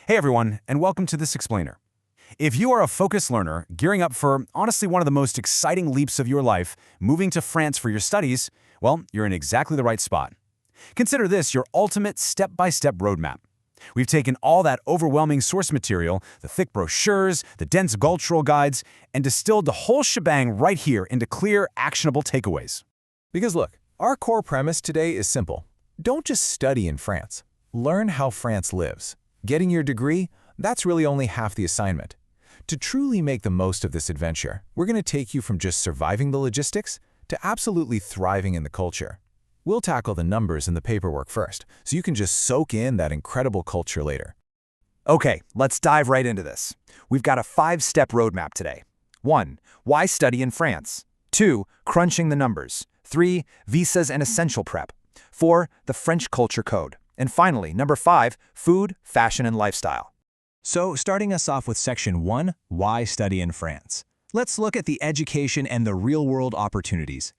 Hey everyone, and welcome to this explainer. If you are a focused learner gearing up for, honestly, one of the most exciting leaps of your life, moving to France for your studies, well, you're in exactly the right spot. Consider this your ultimate step-by-step roadmap. We've taken all that overwhelming source material, the thick brochures, the dense cultural guides, and distilled the whole shebang right here into clear, actionable takeaways. Because look, our core premise today is simple. Don't just study in France. Learn how France lives. Getting your degree, that's really only half the assignment. To truly make the most of this adventure, we're going to take you from just surviving the logistics to absolutely thriving in the culture. We'll tackle the numbers and the paperwork first, so you can just soak in that incredible culture later. Okay, let's dive right into this. We've got a 5-step roadmap today. 1. Why study in France? 2. Crunching the numbers. 3. Visas and essential prep. 4. The French culture code. And finally, number 5, food, fashion, and lifestyle. So, starting us off with Section 1, Why Study in France? Let's look at the education and the real-world opportunities.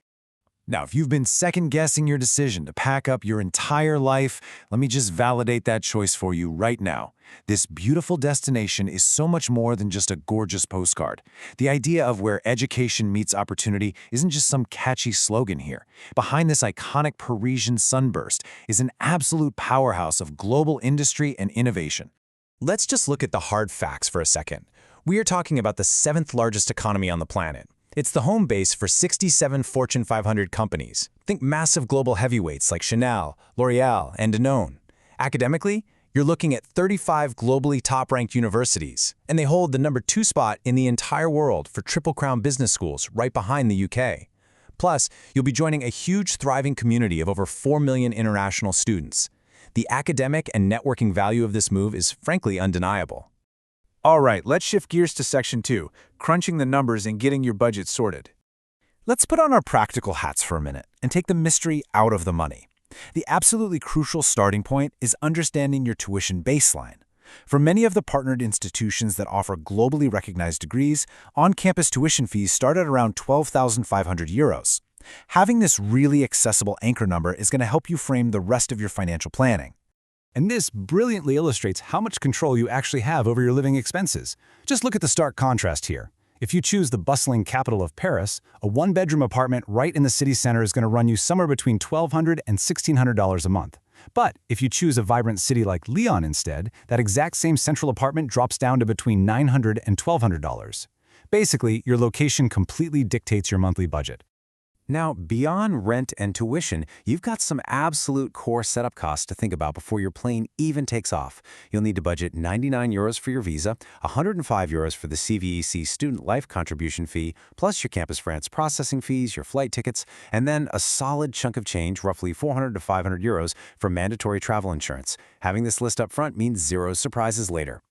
Now, if you've been second-guessing your decision to pack up your entire life, let me just validate that choice for you right now. This beautiful destination is so much more than just a gorgeous postcard. The idea of where education meets opportunity isn't just some catchy slogan here. Behind this iconic Parisian sunburst is an absolute powerhouse of global industry and innovation. Let's just look at the hard facts for a second. We are talking about the 7th largest economy on the planet. It's the home base for 67 Fortune 500 companies. Think massive global heavyweights like Chanel, L'Oreal, and Danone. Academically, you're looking at 35 globally top-ranked universities, and they hold the number 2 spot in the entire world for Triple Crown business schools right behind the UK. Plus, you'll be joining a huge thriving community of over 4 million international students. The academic and networking value of this move is frankly undeniable. All right, let's shift gears to Section 2, crunching the numbers and getting your budget sorted. Let's put on our practical hats for a minute and take the mystery out of the money. The absolutely crucial starting point is understanding your tuition baseline. For many of the partnered institutions that offer globally recognized degrees, on-campus tuition fees start at around 12,500 euros. Having this really accessible anchor number is going to help you frame the rest of your financial planning. And this brilliantly illustrates how much control you actually have over your living expenses. Just look at the stark contrast here. If you choose the bustling capital of Paris, a 1-bedroom apartment right in the city center is going to run you somewhere between $1,200 and $1,600 a month. But if you choose a vibrant city like Lyon instead, that exact same central apartment drops down to between $900 and $1,200. Basically, your location completely dictates your monthly budget. Now, beyond rent and tuition, you've got some absolute core setup costs to think about before your plane even takes off. You'll need to budget 99 euros for your visa, 105 euros for the CVEC student life contribution fee, plus your Campus France processing fees, your flight tickets, and then a solid chunk of change, roughly 400 to 500 euros, for mandatory travel insurance. Having this list up front means zero surprises later.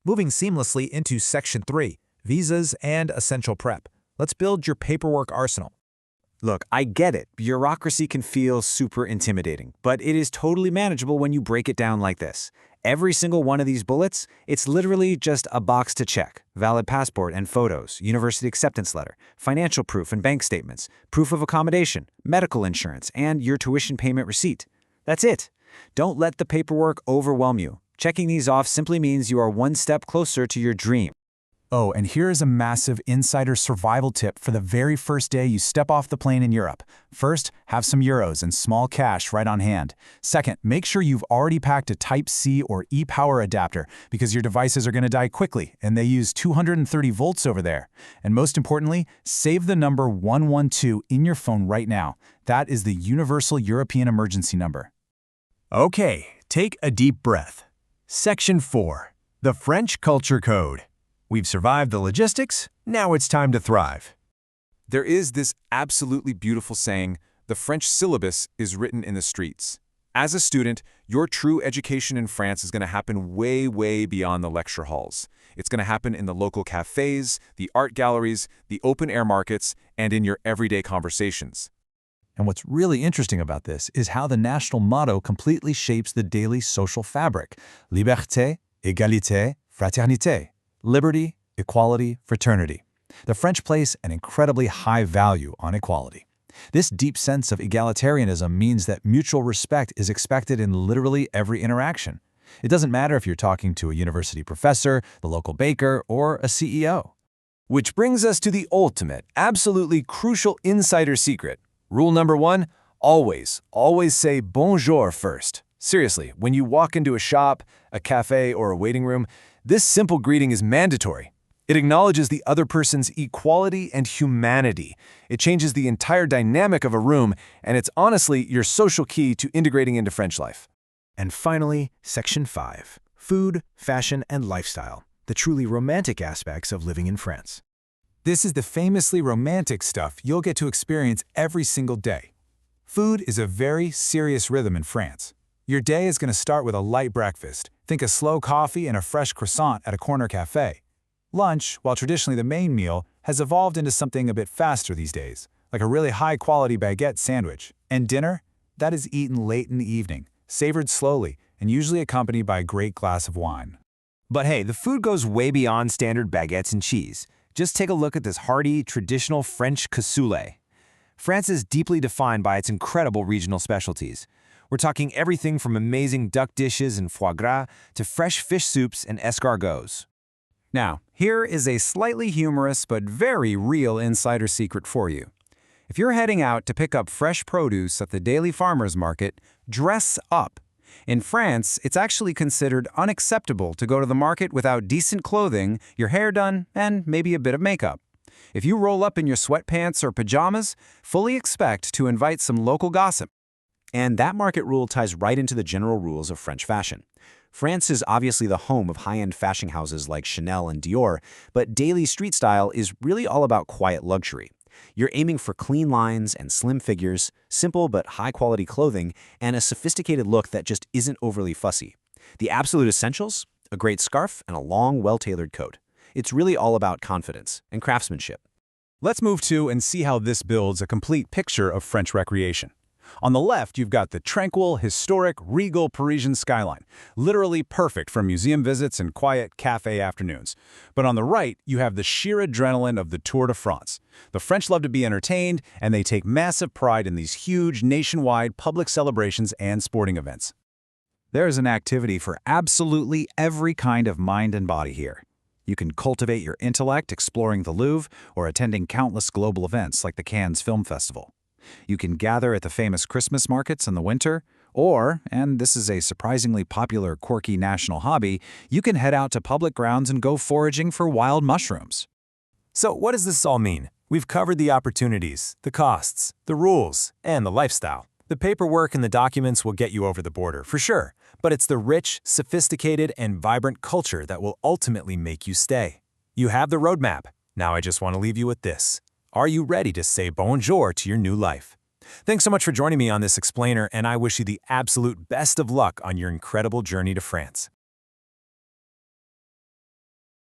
Moving seamlessly into Section 3, Visas and Essential Prep. Let's build your paperwork arsenal. Look, I get it. Bureaucracy can feel super intimidating, but it is totally manageable when you break it down like this. Every single one of these bullets, it's literally just a box to check. Valid passport and photos, university acceptance letter, financial proof and bank statements, proof of accommodation, medical insurance, and your tuition payment receipt. That's it. Don't let the paperwork overwhelm you. Checking these off simply means you are one step closer to your dream. Oh, and here is a massive insider survival tip for the very first day you step off the plane in Europe. First, have some euros and small cash right on hand. Second, make sure you've already packed a Type-C or e-power adapter because your devices are going to die quickly and they use 230 volts over there. And most importantly, save the number 112 in your phone right now. That is the Universal European Emergency Number. Okay, take a deep breath. Section 4, the French Culture Code. We've survived the logistics, now it's time to thrive. There is this absolutely beautiful saying, the French syllabus is written in the streets. As a student, your true education in France is going to happen way, way beyond the lecture halls. It's going to happen in the local cafes, the art galleries, the open-air markets, and in your everyday conversations. And what's really interesting about this is how the national motto completely shapes the daily social fabric. Liberté, égalité, fraternité. Liberty, equality, fraternity. The French place an incredibly high value on equality. This deep sense of egalitarianism means that mutual respect is expected in literally every interaction. It doesn't matter if you're talking to a university professor, the local baker, or a CEO. Which brings us to the ultimate, absolutely crucial insider secret. Rule number 1, always say bonjour first. Seriously, when you walk into a shop, a cafe, or a waiting room, this simple greeting is mandatory. It acknowledges the other person's equality and humanity. It changes the entire dynamic of a room, and it's honestly your social key to integrating into French life. And finally, Section 5, Food, Fashion, and Lifestyle, the truly romantic aspects of living in France. This is the famously romantic stuff you'll get to experience every single day. Food is a very serious rhythm in France. Your day is going to start with a light breakfast. Think a slow coffee and a fresh croissant at a corner cafe. Lunch, while traditionally the main meal, has evolved into something a bit faster these days, like a really high-quality baguette sandwich. And dinner? That is eaten late in the evening, savored slowly, and usually accompanied by a great glass of wine. But hey, the food goes way beyond standard baguettes and cheese. Just take a look at this hearty, traditional French cassoulet. France is deeply defined by its incredible regional specialties. We're talking everything from amazing duck dishes and foie gras to fresh fish soups and escargots. Now, here is a slightly humorous but very real insider secret for you. If you're heading out to pick up fresh produce at the daily farmer's market, dress up. In France, it's actually considered unacceptable to go to the market without decent clothing, your hair done, and maybe a bit of makeup. If you roll up in your sweatpants or pajamas, fully expect to invite some local gossip. And that market rule ties right into the general rules of French fashion. France is obviously the home of high-end fashion houses like Chanel and Dior, but daily street style is really all about quiet luxury. You're aiming for clean lines and slim figures, simple but high-quality clothing, and a sophisticated look that just isn't overly fussy. The absolute essentials? A great scarf and a long, well-tailored coat. It's really all about confidence and craftsmanship. Let's move to and see how this builds a complete picture of French recreation. On the left, you've got the tranquil, historic, regal Parisian skyline, literally perfect for museum visits and quiet cafe afternoons. But on the right, you have the sheer adrenaline of the Tour de France. The French love to be entertained, and they take massive pride in these huge, nationwide public celebrations and sporting events. There is an activity for absolutely every kind of mind and body here. You can cultivate your intellect exploring the Louvre or attending countless global events like the Cannes Film Festival. You can gather at the famous Christmas markets in the winter, or, and this is a surprisingly popular quirky national hobby, you can head out to public grounds and go foraging for wild mushrooms. So what does this all mean? We've covered the opportunities, the costs, the rules, and the lifestyle. The paperwork and the documents will get you over the border, for sure, but it's the rich, sophisticated, and vibrant culture that will ultimately make you stay. You have the roadmap. Now I just want to leave you with this. Are you ready to say bonjour to your new life? Thanks so much for joining me on this explainer, and I wish you the absolute best of luck on your incredible journey to France.